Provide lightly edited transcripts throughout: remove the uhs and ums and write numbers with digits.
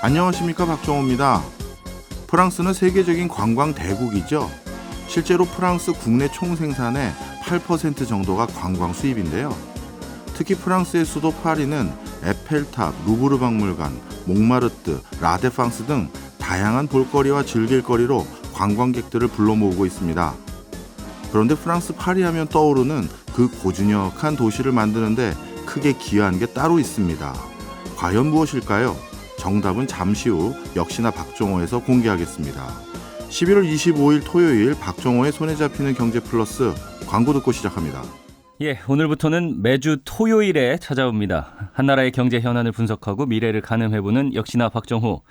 안녕하십니까, 박정호입니다. 프랑스는 세계적인 관광 대국이죠. 실제로 프랑스 국내 총생산의 8% 정도가 관광 수입인데요. 특히 프랑스의 수도 파리는 에펠탑, 루브르 박물관, 몽마르트, 라데팡스 등 다양한 볼거리와 즐길거리로 관광객들을 불러 모으고 있습니다. 그런데 프랑스 파리하면 떠오르는 그 고즈넉한 도시를 만드는데 크게 기여한 게 따로 있습니다. 과연 무엇일까요? 정답은 잠시 후 역시나 박정호에서 공개하겠습니다. 11월 25일 토요일 박정호의 손에 잡히는 경제 플러스 광고 듣고 시작합니다. 예, 오늘부터는 매주 토요일에 찾아옵니다. 한나라의 경제 현안을 분석하고 미래를 가늠해보는 역시나 박정호.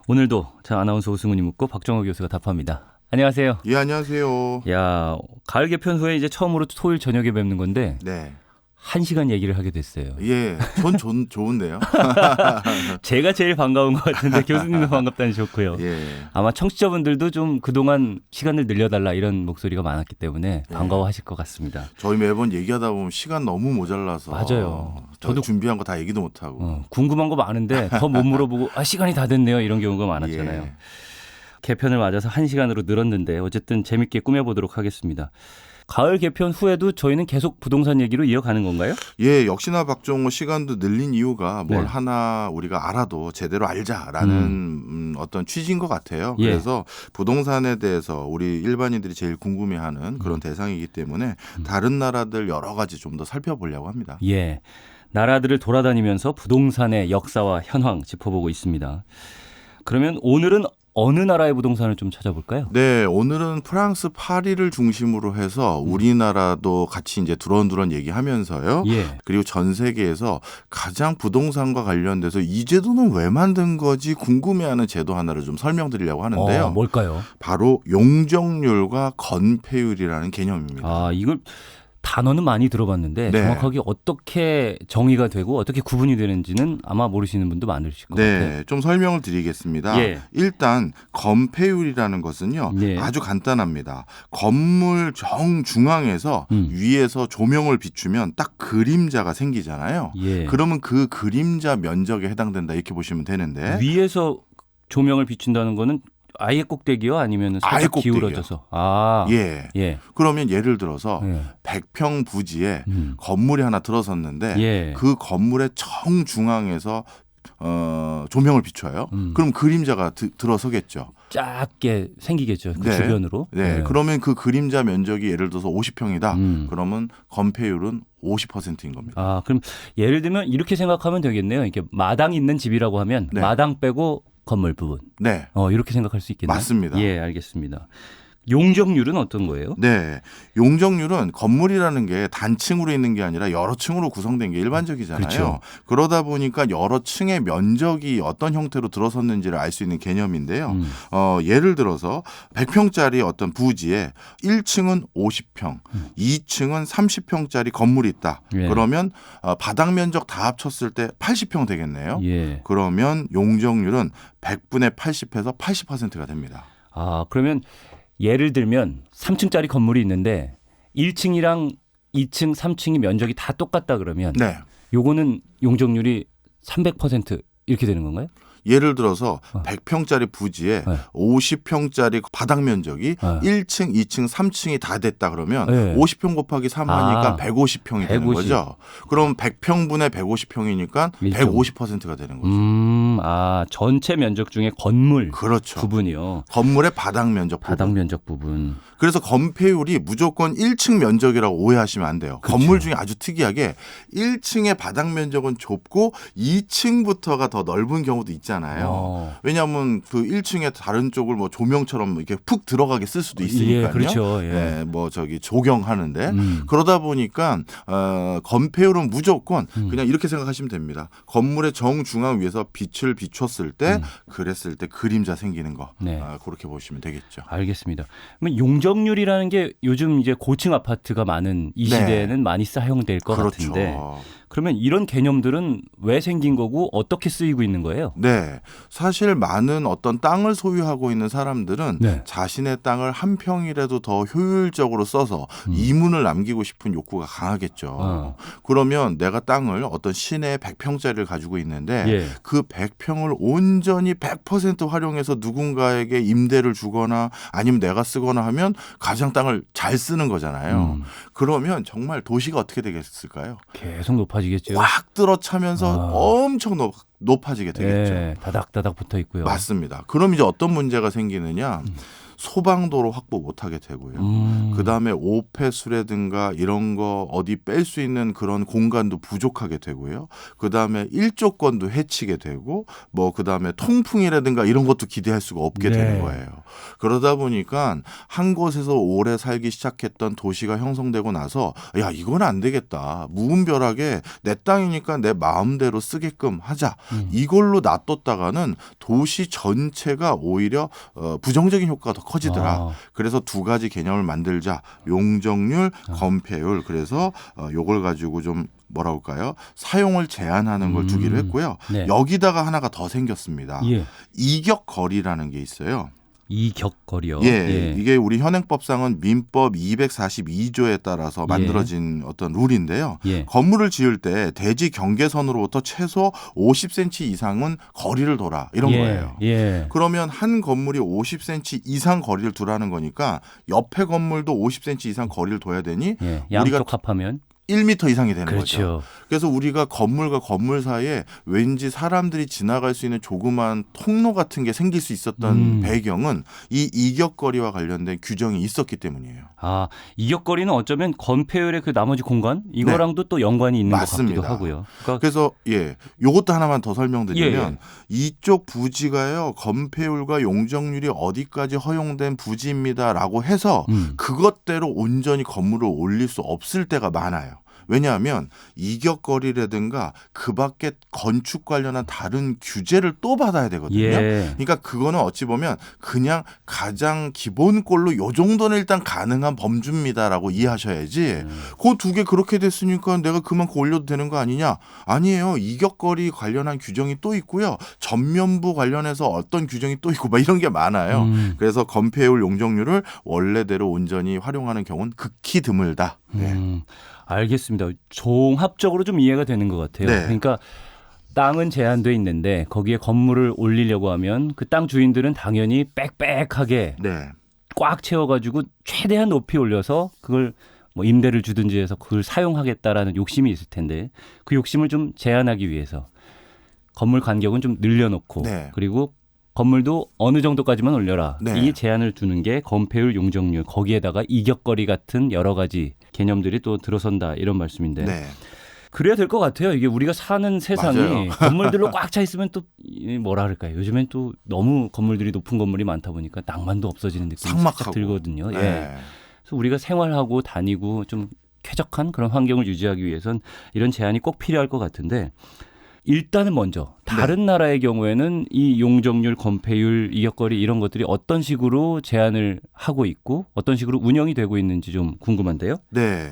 오늘도 자 아나운서 오승훈이 묻고 박정호 교수가 답합니다. 안녕하세요. 예, 안녕하세요. 야, 가을 개편 후에 이제 처음으로 토요일 저녁에 뵙는 건데 네. 1시간 얘기를 하게 됐어요. 예, 전 좋은데요. 제가 제일 반가운 것 같은데 교수님도 반갑다니 좋고요. 예. 아마 청취자분들도 좀 그동안 시간을 늘려달라 이런 목소리가 많았기 때문에 반가워하실 것 같습니다. 저희 매번 얘기하다 보면 시간 너무 모자라서 맞아요. 저도 준비한 거 다 얘기도 못 하고. 궁금한 거 많은데 더 못 물어보고 시간이 다 됐네요. 이런 경우가 많았잖아요. 예. 개편을 맞아서 1시간으로 늘었는데 어쨌든 재밌게 꾸며보도록 하겠습니다. 가을 개편 후에도 저희는 계속 부동산 얘기로 이어가는 건가요? 예, 역시나 박정호 시간도 늘린 이유가 뭘 네. 하나 우리가 알아도 제대로 알자라는 어떤 취지인 것 같아요. 예. 그래서 부동산에 대해서 우리 일반인들이 제일 궁금해하는 그런 대상이기 때문에 다른 나라들 여러 가지 좀 더 살펴보려고 합니다. 예, 나라들을 돌아다니면서 부동산의 역사와 현황 짚어보고 있습니다. 그러면 오늘은 어느 나라의 부동산을 좀 찾아볼까요? 네, 오늘은 프랑스 파리를 중심으로 해서 우리나라도 같이 이제 두런두런 얘기하면서요. 예. 그리고 전 세계에서 가장 부동산과 관련돼서 이 제도는 왜 만든 거지 궁금해하는 제도 하나를 좀 설명드리려고 하는데요. 뭘까요? 바로 용적률과 건폐율이라는 개념입니다. 이걸 단어는 많이 들어봤는데 네. 정확하게 어떻게 정의가 되고 어떻게 구분이 되는지는 아마 모르시는 분도 많으실 것 같아요. 네, 좀 설명을 드리겠습니다. 예. 일단 건폐율이라는 것은요. 예. 아주 간단합니다. 건물 정중앙에서 위에서 조명을 비추면 딱 그림자가 생기잖아요. 예. 그러면 그 그림자 면적에 해당된다 이렇게 보시면 되는데 위에서 조명을 비춘다는 거는 아예 꼭대기요? 아니면 아예 살짝 꼭대기요. 기울어져서? 예. 예. 그러면 예를 들어서 예. 100평 부지에 음. 건물이 하나 들어섰는데 예. 그 건물의 정중앙에서 조명을 비춰요. 그럼 그림자가 들어서겠죠. 작게 생기겠죠. 그 네. 주변으로. 네. 그러면 그 그림자 면적이 예를 들어서 50평이다. 그러면 건폐율은 50%인 겁니다. 그럼 예를 들면 이렇게 생각하면 되겠네요. 이렇게 마당 있는 집이라고 하면 네. 마당 빼고 건물 부분. 네. 이렇게 생각할 수 있겠네요. 맞습니다. 예, 알겠습니다. 용적률은 어떤 거예요? 네. 용적률은 건물이라는 게 단층으로 있는 게 아니라 여러 층으로 구성된 게 일반적이잖아요. 그렇죠. 그러다 보니까 여러 층의 면적이 어떤 형태로 들어섰는지를 알 수 있는 개념인데요. 예를 들어서 100평짜리 어떤 부지에 1층은 50평, 2층은 30평짜리 건물이 있다. 예. 그러면 바닥 면적 다 합쳤을 때 80평 되겠네요. 예. 그러면 용적률은 100분의 80에서 80%가 됩니다. 그러면 예를 들면 3층짜리 건물이 있는데 1층이랑 2층, 3층이 면적이 다 똑같다 그러면 네. 요거는 용적률이 300% 이렇게 되는 건가요? 예를 들어서 100평짜리 부지에 네. 50평짜리 바닥 면적이 1층, 2층, 3층이 다 됐다 그러면 네. 50평 곱하기 3 하니까 150평이 되는 150. 거죠. 그럼 100평분의 150평이니까 150%가 되는 거죠. 전체 면적 중에 건물 그렇죠. 부분이요. 건물의 바닥 면적 부분. 바닥 면적 부분. 그래서 건폐율이 무조건 1층 면적이라고 오해하시면 안 돼요. 그렇죠. 건물 중에 아주 특이하게 1층의 바닥 면적은 좁고 2층부터가 더 넓은 경우도 있잖아요. 왜냐하면 그 1층에 다른 쪽을 뭐 조명처럼 이렇게 푹 들어가게 쓸 수도 있으니까요. 예, 그렇죠. 예. 네, 뭐 저기 조경하는데 그러다 보니까 건폐율은 무조건 그냥 이렇게 생각하시면 됩니다. 건물의 정중앙 위에서 빛을 비췄을 때 그랬을 때 그림자 생기는 거. 네. 그렇게 보시면 되겠죠. 알겠습니다. 그러면 용적률이라는 게 요즘 이제 고층 아파트가 많은 이 네. 시대에는 많이 사용될 것 그렇죠. 같은데 그러면 이런 개념들은 왜 생긴 거고 어떻게 쓰이고 있는 거예요? 네, 사실 많은 어떤 땅을 소유하고 있는 사람들은 네. 자신의 땅을 한 평이라도 더 효율적으로 써서 이문을 남기고 싶은 욕구가 강하겠죠. 그러면 내가 땅을 어떤 시내에 100평짜리를 가지고 있는데 예. 그 100평을 온전히 100% 활용해서 누군가에게 임대를 주거나 아니면 내가 쓰거나 하면 가장 땅을 잘 쓰는 거잖아요. 그러면 정말 도시가 어떻게 되겠을까요? 계속 높아지겠죠. 꽉 들어차면서 엄청 높아지게 되겠죠. 예, 다닥다닥 붙어 있고요. 맞습니다. 그럼 이제 어떤 문제가 생기느냐? 소방도로 확보 못하게 되고요. 그다음에 오폐수라든가 이런 거 어디 뺄 수 있는 그런 공간도 부족하게 되고요. 그다음에 일조권도 해치게 되고 뭐 그다음에 통풍이라든가 이런 것도 기대할 수가 없게 네. 되는 거예요. 그러다 보니까 한 곳에서 오래 살기 시작했던 도시가 형성되고 나서 야 이건 안 되겠다. 무분별하게 내 땅이니까 내 마음대로 쓰게끔 하자. 이걸로 놔뒀다가는 도시 전체가 오히려 부정적인 효과가 더 커지더라. 그래서 두 가지 개념을 만들자. 용적률, 건폐율. 그래서 요걸 가지고 좀 뭐라 할까요? 사용을 제한하는 걸 두기로 했고요. 네. 여기다가 하나가 더 생겼습니다. 예. 이격거리라는 게 있어요. 이격거리요. 예, 이게 우리 현행법상은 민법 242조에 따라서 만들어진 어떤 룰인데요. 예. 건물을 지을 때 대지 경계선으로부터 최소 50cm 이상은 거리를 둬라 이런 거예요. 예. 그러면 한 건물이 50cm 이상 거리를 두라는 거니까 옆에 건물도 50cm 이상 거리를 둬야 되니 예. 우리가 양쪽 합하면 1m 이상이 되는 그렇죠. 거죠. 그래서 우리가 건물과 건물 사이에 왠지 사람들이 지나갈 수 있는 조그만 통로 같은 게 생길 수 있었던 배경은 이 이격거리와 관련된 규정이 있었기 때문이에요. 아, 이격거리는 어쩌면 건폐율의 그 나머지 공간 이거랑도 또 연관이 있는 맞습니다. 것 같기도 하고요. 그러니까 그래서 요것도 하나만 더 설명드리면 예. 이쪽 부지가요 건폐율과 용적률이 어디까지 허용된 부지입니다라고 해서 그것대로 온전히 건물을 올릴 수 없을 때가 많아요. 왜냐하면 이격거리라든가 그 밖에 건축 관련한 다른 규제를 또 받아야 되거든요. 예. 그러니까 그거는 어찌 보면 그냥 가장 기본꼴로 요 정도는 일단 가능한 범주입니다라고 이해하셔야지 그 두 개 그렇게 됐으니까 내가 그만큼 올려도 되는 거 아니냐? 아니에요. 이격거리 관련한 규정이 또 있고요. 전면부 관련해서 어떤 규정이 또 있고 막 이런 게 많아요. 그래서 건폐율 용적률을 원래대로 온전히 활용하는 경우는 극히 드물다. 네. 알겠습니다. 종합적으로 좀 이해가 되는 것 같아요. 네. 그러니까 땅은 제한돼 있는데 거기에 건물을 올리려고 하면 그 땅 주인들은 당연히 빽빽하게 네. 꽉 채워가지고 최대한 높이 올려서 그걸 뭐 임대를 주든지 해서 그걸 사용하겠다라는 욕심이 있을 텐데 그 욕심을 좀 제한하기 위해서 건물 간격은 좀 늘려놓고 네. 그리고 건물도 어느 정도까지만 올려라. 네. 이 제한을 두는 게 건폐율, 용적률 거기에다가 이격거리 같은 여러 가지 개념들이 또 들어선다 이런 말씀인데 네. 그래야 될 것 같아요. 이게 우리가 사는 세상이 맞아요. 건물들로 꽉 차 있으면 또 뭐라 그럴까요? 요즘엔 또 너무 건물들이 높은 건물이 많다 보니까 낭만도 없어지는 느낌이 살짝 삭막하고. 들거든요. 예. 네. 그래서 우리가 생활하고 다니고 좀 쾌적한 그런 환경을 유지하기 위해선 이런 제한이 꼭 필요할 것 같은데 일단은 먼저 다른 나라의 경우에는 이 용적률, 건폐율, 이격거리 이런 것들이 어떤 식으로 제한을 하고 있고 어떤 식으로 운영이 되고 있는지 좀 궁금한데요. 네.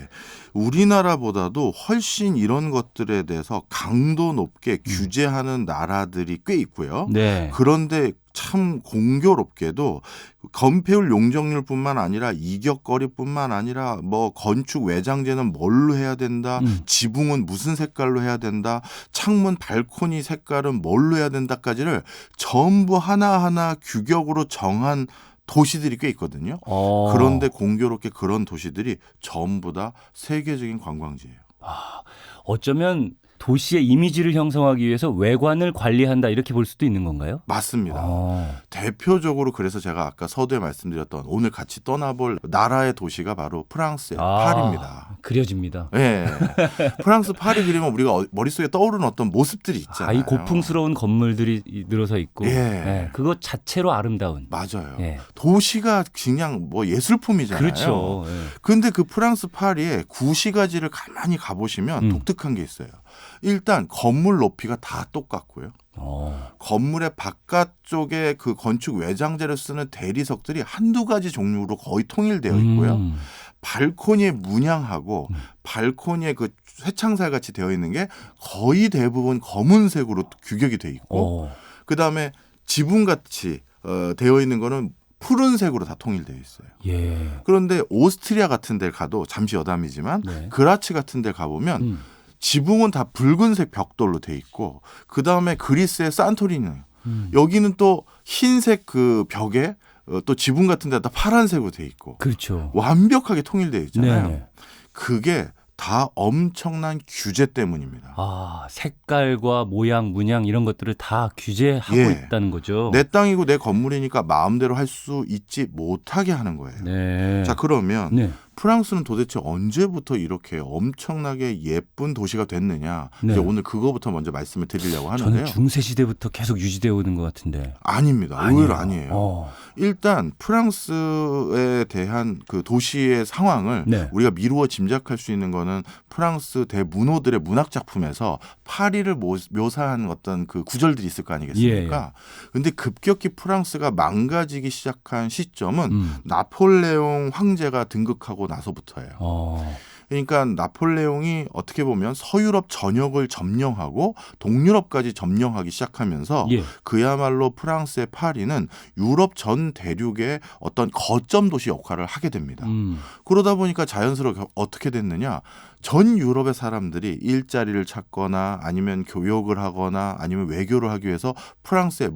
우리나라보다도 훨씬 이런 것들에 대해서 강도 높게 규제하는 나라들이 꽤 있고요. 네. 그런데 참 공교롭게도 건폐율 용적률뿐만 아니라 이격거리뿐만 아니라 뭐 건축 외장재는 뭘로 해야 된다, 지붕은 무슨 색깔로 해야 된다, 창문 발코니 색깔은 뭘로 해야 된다까지를 전부 하나하나 규격으로 정한 도시들이 꽤 있거든요. 그런데 공교롭게 그런 도시들이 전부 다 세계적인 관광지예요. 어쩌면 도시의 이미지를 형성하기 위해서 외관을 관리한다 이렇게 볼 수도 있는 건가요? 맞습니다. 대표적으로 그래서 제가 아까 서두에 말씀드렸던 오늘 같이 떠나볼 나라의 도시가 바로 프랑스의 파리입니다. 그려집니다. 네. 프랑스 파리 그리면 우리가 머릿속에 떠오르는 어떤 모습들이 있잖아요. 이 고풍스러운 건물들이 늘어서 있고 예. 네, 그것 자체로 아름다운. 맞아요. 예. 도시가 그냥 뭐 예술품이잖아요. 그렇죠. 예. 근데 그 프랑스 파리의 구시가지를 가만히 가보시면 독특한 게 있어요. 일단 건물 높이가 다 똑같고요. 건물의 바깥쪽에 그 건축 외장재를 쓰는 대리석들이 한두 가지 종류로 거의 통일되어 있고요. 발코니에 문양하고 발코니에 그 쇠창살 같이 되어 있는 게 거의 대부분 검은색으로 규격이 돼 있고 그다음에 지붕같이 되어 있는 거는 푸른색으로 다 통일되어 있어요. 예. 그런데 오스트리아 같은 데 가도 잠시 여담이지만 네. 그라츠 같은 데 가보면 지붕은 다 붉은색 벽돌로 돼 있고 그다음에 그리스의 산토리니 여기는 또 흰색 그 벽에 또 지붕 같은 데다 파란색으로 돼 있고 그렇죠. 완벽하게 통일되어 있잖아요. 네네. 그게 다 엄청난 규제 때문입니다. 아, 색깔과 모양, 문양 이런 것들을 다 규제하고 예. 있다는 거죠. 내 땅이고 내 건물이니까 마음대로 할 수 있지 못하게 하는 거예요. 네. 자, 그러면 네. 프랑스는 도대체 언제부터 이렇게 엄청나게 예쁜 도시가 됐느냐? 네. 이제 오늘 그거부터 먼저 말씀을 드리려고 저는 하는데요. 중세 시대부터 계속 유지되어 오는 것 같은데. 아닙니다. 의외로 아니에요. 어. 일단 프랑스에 대한 그 도시의 상황을 네. 우리가 미루어 짐작할 수 있는 거는 프랑스 대문호들의 문학 작품에서 파리를 묘사한 어떤 그 구절들이 있을 거 아니겠습니까? 근데 급격히 프랑스가 망가지기 시작한 시점은 나폴레옹 황제가 등극하고 나서부터예요. 그러니까 나폴레옹이 어떻게 보면 서유럽 전역을 점령하고 동유럽까지 점령하기 시작하면서 예. 그야말로 프랑스의 파리는 유럽 전 대륙의 어떤 거점 도시 역할을 하게 됩니다. 그러다 보니까 자연스럽게 어떻게 됐느냐. 전 유럽의 사람들이 일자리를 찾거나 아니면 교역을 하거나 아니면 외교를 하기 위해서 프랑스에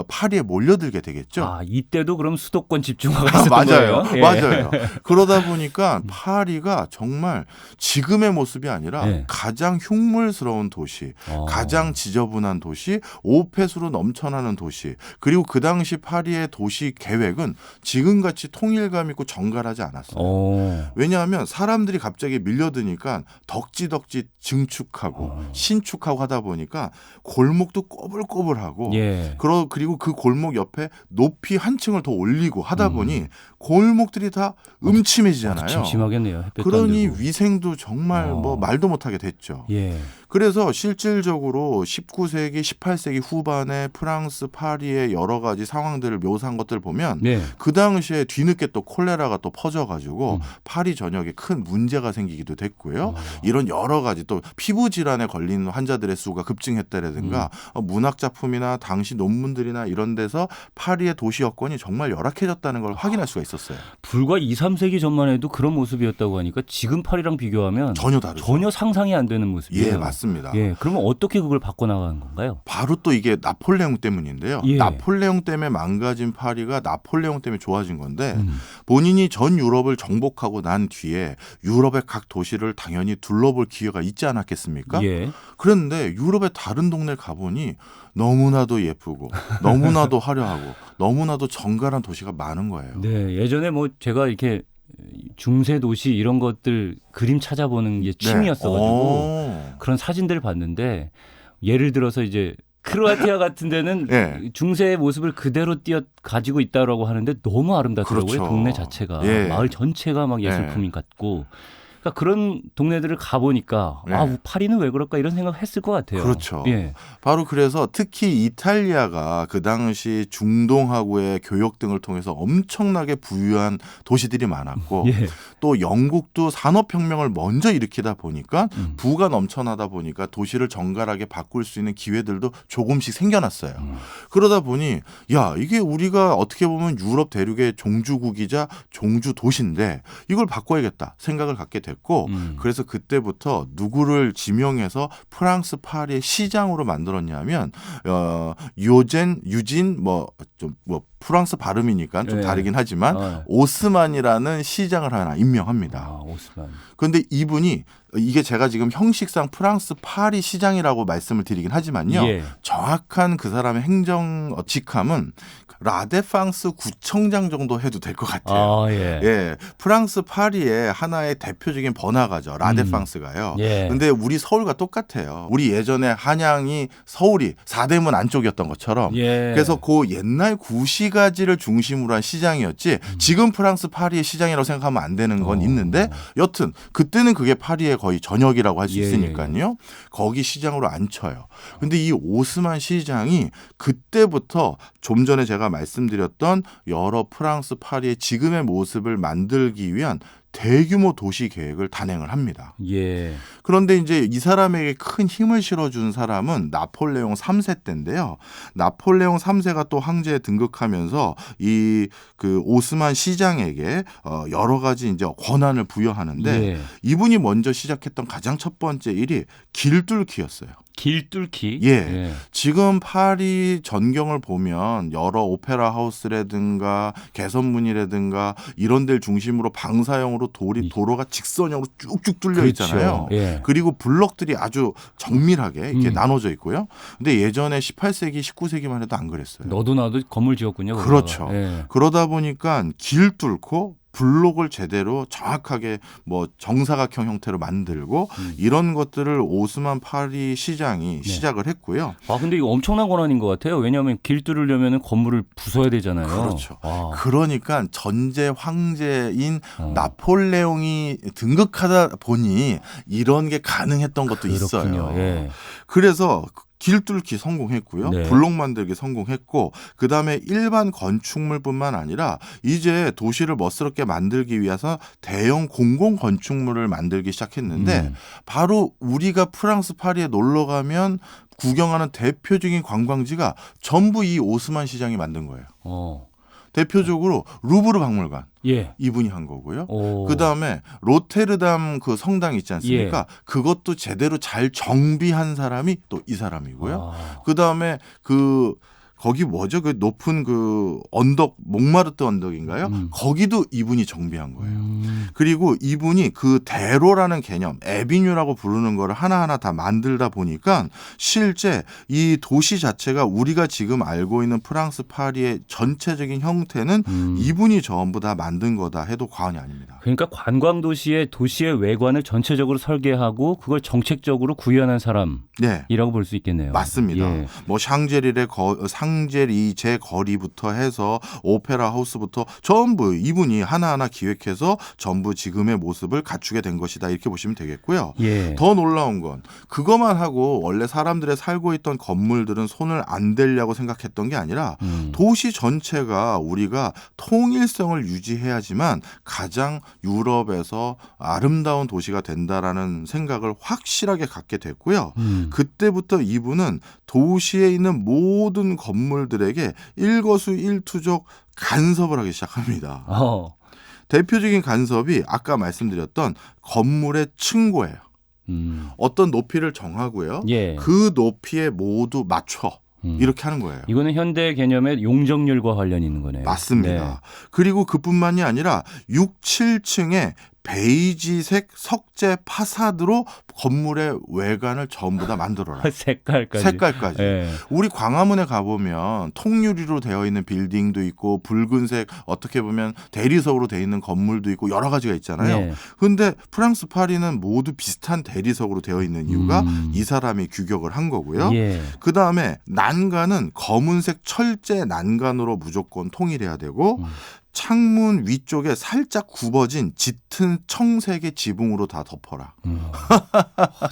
파리에 몰려들게 되겠죠. 아, 이때도 그럼 수도권 집중화가 있었던 맞아요. 거예요? 예. 맞아요. 그러다 보니까 파리가 정말 지금의 모습이 아니라 예. 가장 흉물스러운 도시, 가장 지저분한 도시, 오폐수로 넘쳐나는 도시, 그리고 그 당시 파리의 도시 계획은 지금같이 통일감 있고 정갈하지 않았어요. 왜냐하면 사람들이 갑자기 밀려드니까 덕지덕지 증축하고 신축하고 하다 보니까 골목도 꼬불꼬불하고 예. 그리고 그 골목 옆에 높이 한 층을 더 올리고 하다 보니 골목들이 다 음침해지잖아요. 심심하겠네요. 햇볕도 그러니 안 들고. 위생도 정말 뭐 말도 못하게 됐죠. 예. 그래서 실질적으로 19세기, 18세기 후반에 프랑스 파리의 여러 가지 상황들을 묘사한 것들을 보면 네. 그 당시에 뒤늦게 또 콜레라가 또 퍼져가지고 파리 전역에 큰 문제가 생기기도 됐고요. 이런 여러 가지 또 피부 질환에 걸린 환자들의 수가 급증했다라든가 문학 작품이나 당시 논문들이나 이런 데서 파리의 도시 여건이 정말 열악해졌다는 걸 확인할 수가 있었어요. 불과 2, 3세기 전만 해도 그런 모습이었다고 하니까 지금 파리랑 비교하면 전혀 다르죠. 전혀 상상이 안 되는 모습이에요. 예, 맞습니다. 예, 그러면 어떻게 그걸 바꿔나가는 건가요? 바로 또 이게 나폴레옹 때문인데요. 예. 나폴레옹 때문에 망가진 파리가 나폴레옹 때문에 좋아진 건데 본인이 전 유럽을 정복하고 난 뒤에 유럽의 각 도시를 당연히 둘러볼 기회가 있지 않았겠습니까? 예. 그런데 유럽의 다른 동네를 가보니 너무나도 예쁘고 너무나도 화려하고 너무나도 정갈한 도시가 많은 거예요. 네, 예전에 뭐 제가 이렇게 중세 도시 이런 것들 그림 찾아보는 게 취미였어가지고 그런 사진들을 봤는데 예를 들어서 이제 크로아티아 같은 데는 예. 중세의 모습을 그대로 가지고 있다라고 하는데 너무 아름답더라고요. 그렇죠. 동네 자체가 예. 마을 전체가 막 예술품인 같고. 그러니까 그런 동네들을 가보니까 예. 아, 파리는 왜 그럴까 이런 생각했을 것 같아요. 그렇죠. 예. 바로 그래서 특히 이탈리아가 그 당시 중동하고의 교역 등을 통해서 엄청나게 부유한 도시들이 많았고 예. 또 영국도 산업혁명을 먼저 일으키다 보니까 부가 넘쳐나다 보니까 도시를 정갈하게 바꿀 수 있는 기회들도 조금씩 생겨났어요. 그러다 보니 야 이게 우리가 어떻게 보면 유럽 대륙의 종주국이자 종주 도시인데 이걸 바꿔야겠다 생각을 갖게 됐고 그래서 그때부터 누구를 지명해서 프랑스 파리의 시장으로 만들었냐면 유진 뭐 프랑스 발음이니까 좀 네. 다르긴 하지만 오스만이라는 시장을 하나 임명합니다. 아, 오스만. 그런데 이분이 이게 제가 지금 형식상 프랑스 파리 시장이라고 말씀을 드리긴 하지만요. 예. 정확한 그 사람의 행정 직함은 라데팡스 구청장 정도 해도 될 것 같아요. 아, 예. 예, 프랑스 파리의 하나의 대표적인 번화가죠. 라데팡스가요. 예. 근데 우리 서울과 똑같아요. 우리 예전에 한양이 서울이 사대문 안쪽이었던 것처럼 예. 그래서 그 옛날 구시가지를 중심으로 한 시장이었지 지금 프랑스 파리의 시장이라고 생각하면 안 되는 건 있는데 여튼 그때는 그게 파리의 거의 전역이라고 할 수 있으니까요. 거기 시장으로 안 쳐요. 근데 이 오스만 시장이 그때부터 좀 전에 제가 말씀드렸던 여러 프랑스 파리의 지금의 모습을 만들기 위한 대규모 도시 계획을 단행을 합니다. 예. 그런데 이제 이 사람에게 큰 힘을 실어준 사람은 나폴레옹 3세 때인데요. 나폴레옹 3세가 또 황제에 등극하면서 이 그 오스만 시장에게 여러 가지 이제 권한을 부여하는데 예. 이분이 먼저 시작했던 가장 첫 번째 일이 길 뚫기였어요. 길 뚫기. 예. 지금 파리 전경을 보면 여러 오페라 하우스라든가 개선문이라든가 이런 데를 중심으로 방사형으로 도로가 직선형으로 쭉쭉 뚫려 그렇죠. 있잖아요. 예. 그리고 블럭들이 아주 정밀하게 이렇게 나눠져 있고요. 근데 예전에 18세기, 19세기만 해도 안 그랬어요. 너도 나도 건물 지었군요. 그렇죠. 예. 그러다 보니까 길 뚫고 블록을 제대로 정확하게 뭐 정사각형 형태로 만들고 이런 것들을 오스만 파리 시장이 시작을 했고요. 아 근데 이거 엄청난 권한인 것 같아요. 왜냐하면 길 뚫으려면 건물을 부숴야 되잖아요. 그렇죠. 와. 그러니까 전제 황제인 나폴레옹이 등극하다 보니 이런 게 가능했던 것도 그렇군요. 있어요. 예. 그래서 길 뚫기 성공했고요. 네. 블록 만들기 성공했고 그다음에 일반 건축물뿐만 아니라 이제 도시를 멋스럽게 만들기 위해서 대형 공공 건축물을 만들기 시작했는데 바로 우리가 프랑스 파리에 놀러 가면 구경하는 대표적인 관광지가 전부 이 오스만 시장이 만든 거예요. 대표적으로 루브르 박물관 예. 이분이 한 거고요. 오. 그다음에 로테르담 그 성당 있지 않습니까? 그것도 제대로 잘 정비한 사람이 또 이 사람이고요. 그다음에 거기 뭐죠? 그 높은 그 언덕 몽마르트 언덕인가요? 거기도 이분이 정비한 거예요. 그리고 이분이 그 대로라는 개념, 에비뉴라고 부르는 거를 하나하나 다 만들다 보니까 실제 이 도시 자체가 우리가 지금 알고 있는 프랑스 파리의 전체적인 형태는 이분이 전부 다 만든 거다 해도 과언이 아닙니다. 그러니까 관광 도시의 외관을 전체적으로 설계하고 그걸 정책적으로 구현한 사람이라고 볼 수 있겠네요. 맞습니다. 예. 뭐 샹젤리제 거리부터 해서 오페라 하우스부터 전부 이분이 하나하나 기획해서 전부 지금의 모습을 갖추게 된 것이다 이렇게 보시면 되겠고요. 예. 더 놀라운 건 그것만 하고 원래 사람들의 살고 있던 건물들은 손을 안 대려고 생각했던 게 아니라 도시 전체가 우리가 통일성을 유지해야지만 가장 유럽에서 아름다운 도시가 된다라는 생각을 확실하게 갖게 됐고요. 그때부터 이분은 도시에 있는 모든 건물들에게 일거수일투족 간섭을 하기 시작합니다. 대표적인 간섭이 아까 말씀드렸던 건물의 층고예요. 어떤 높이를 정하고요. 예. 그 높이에 모두 맞춰. 이렇게 하는 거예요. 이거는 현대 개념의 용적률과 관련이 있는 거네요. 맞습니다. 네. 그리고 그뿐만이 아니라 6, 7층에 베이지색 석재 파사드로 건물의 외관을 전부 다 만들어라. 색깔까지. 예. 우리 광화문에 가보면 통유리로 되어 있는 빌딩도 있고 붉은색 어떻게 보면 대리석으로 되어 있는 건물도 있고 여러 가지가 있잖아요. 그런데 프랑스 파리는 모두 비슷한 대리석으로 되어 있는 이유가 이 사람이 규격을 한 거고요. 예. 그다음에 난간은 검은색 철제 난간으로 무조건 통일해야 되고 창문 위쪽에 살짝 굽어진 짙은 청색의 지붕으로 다 덮어라.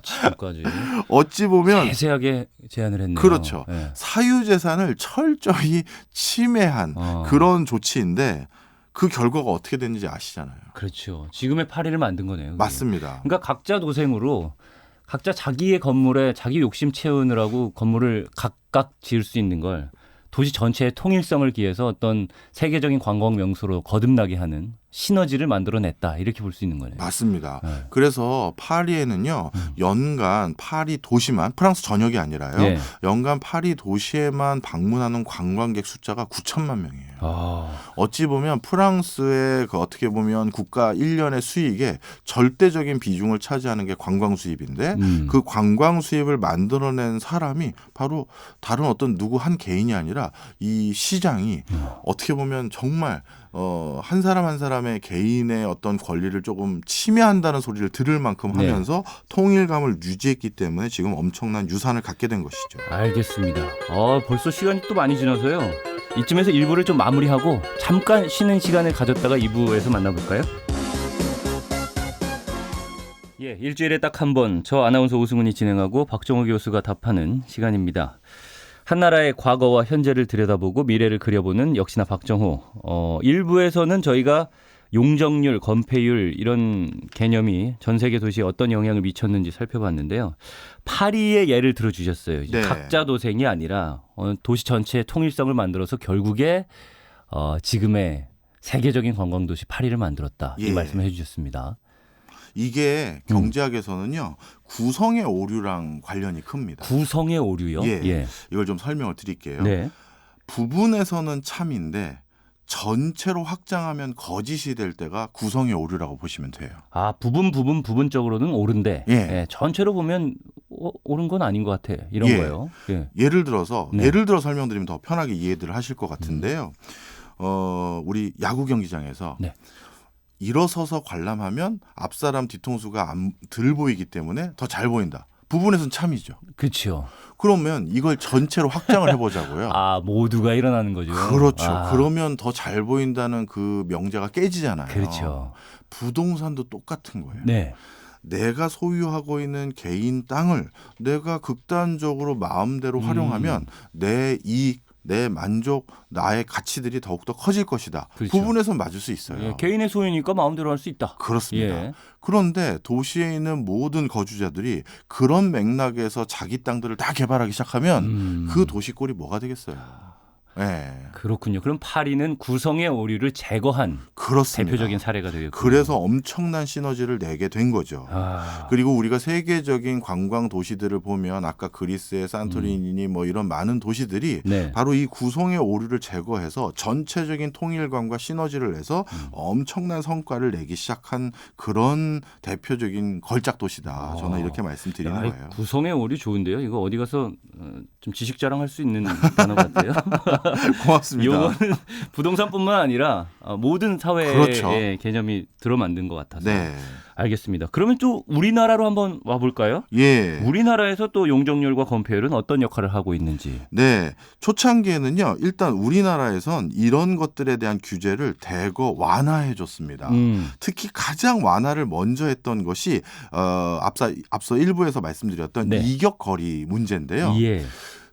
지금까지 어찌 보면 세세하게 제안을 했네요. 그렇죠. 예. 사유재산을 철저히 침해한 그런 조치인데 그 결과가 어떻게 됐는지 아시잖아요. 그렇죠. 지금의 파리를 만든 거네요. 그게. 맞습니다. 그러니까 각자 도생으로 각자 자기의 건물에 자기 욕심 채우느라고 건물을 각각 지을 수 있는 걸 도시 전체의 통일성을 기해서 어떤 세계적인 관광 명소로 거듭나게 하는 시너지를 만들어냈다 이렇게 볼 수 있는 거네요. 맞습니다. 네. 그래서 파리에는요 연간 파리 도시만 프랑스 전역이 아니라요 예. 연간 파리 도시에만 방문하는 관광객 숫자가 9천만 명이에요. 어찌 보면 프랑스의 그 어떻게 보면 국가 1년의 수익의 절대적인 비중을 차지하는 게 관광 수입인데 그 관광 수입을 만들어낸 사람이 바로 다른 어떤 누구 한 개인이 아니라 이 시장이 어떻게 보면 정말 한 사람 한 사람의 개인의 어떤 권리를 조금 침해한다는 소리를 들을 만큼 하면서 통일감을 유지했기 때문에 지금 엄청난 유산을 갖게 된 것이죠. 알겠습니다. 벌써 시간이 또 많이 지나서요. 이쯤에서 1부를 좀 마무리하고 잠깐 쉬는 시간을 가졌다가 2부에서 만나볼까요? 예, 일주일에 딱 한 번 저 아나운서 오승훈이 진행하고 박정호 교수가 답하는 시간입니다. 한나라의 과거와 현재를 들여다보고 미래를 그려보는 역시나 박정호. 1부에서는 저희가 용적률, 건폐율 이런 개념이 전 세계 도시에 어떤 영향을 미쳤는지 살펴봤는데요. 파리의 예를 들어주셨어요. 이제 네. 각자 도생이 아니라 도시 전체의 통일성을 만들어서 결국에 지금의 세계적인 관광도시 파리를 만들었다. 이 예. 말씀을 해주셨습니다. 이게 경제학에서는요 구성의 오류랑 관련이 큽니다. 구성의 오류요? 예. 이걸 좀 설명을 드릴게요. 네. 부분에서는 참인데 전체로 확장하면 거짓이 될 때가 구성의 오류라고 보시면 돼요. 아, 부분적으로는 옳은데 예. 전체로 보면 옳은 건 아닌 것 같아. 이런 예. 거예요. 예. 예를 들어서 네. 설명드리면 더 편하게 이해를 하실 것 같은데요. 우리 야구 경기장에서 네. 일어서서 관람하면 앞사람 뒤통수가 덜 보이기 때문에 더 잘 보인다. 부분에서는 참이죠. 그렇죠. 그러면 이걸 전체로 확장을 해보자고요. 아, 모두가 일어나는 거죠. 그렇죠. 아, 그러면 더 잘 보인다는 그 명제가 깨지잖아요. 그렇죠. 부동산도 똑같은 거예요. 네. 내가 소유하고 있는 개인 땅을 내가 극단적으로 마음대로 활용하면 내 이익, 내 만족, 나의 가치들이 더욱더 커질 것이다. 그렇죠. 부분에서 맞을 수 있어요. 예, 개인의 소유니까 마음대로 할 수 있다. 그렇습니다. 예. 그런데 도시에 있는 모든 거주자들이 그런 맥락에서 자기 땅들을 다 개발하기 시작하면 그 도시 꼴이 뭐가 되겠어요. 네. 그렇군요. 그럼 파리는 구성의 오류를 제거한 그렇습니다. 대표적인 사례가 되겠군요. 그래서 엄청난 시너지를 내게 된 거죠. 아, 그리고 우리가 세계적인 관광 도시들을 보면 아까 그리스의 산토리니 뭐 이런 많은 도시들이 네. 바로 이 구성의 오류를 제거해서 전체적인 통일감과 시너지를 내서 엄청난 성과를 내기 시작한 그런 대표적인 걸작 도시다. 저는 이렇게 말씀드리는 야, 이 거예요. 구성의 오류 좋은데요. 이거 어디 가서 좀 지식 자랑할 수 있는 단어 같아요. 고맙습니다. 이거는 부동산뿐만 아니라 모든 사회의 그렇죠. 개념이 들어만든 것 같아서. 네. 알겠습니다. 그러면 또 우리나라로 한번 와볼까요? 예. 우리나라에서 또 용적률과 건폐율은 어떤 역할을 하고 있는지. 네. 초창기에는요. 일단 우리나라에선 이런 것들에 대한 규제를 대거 완화해 줬습니다. 특히 가장 완화를 먼저 했던 것이 앞서 일부에서 말씀드렸던 네. 이격거리 문제인데요. 예.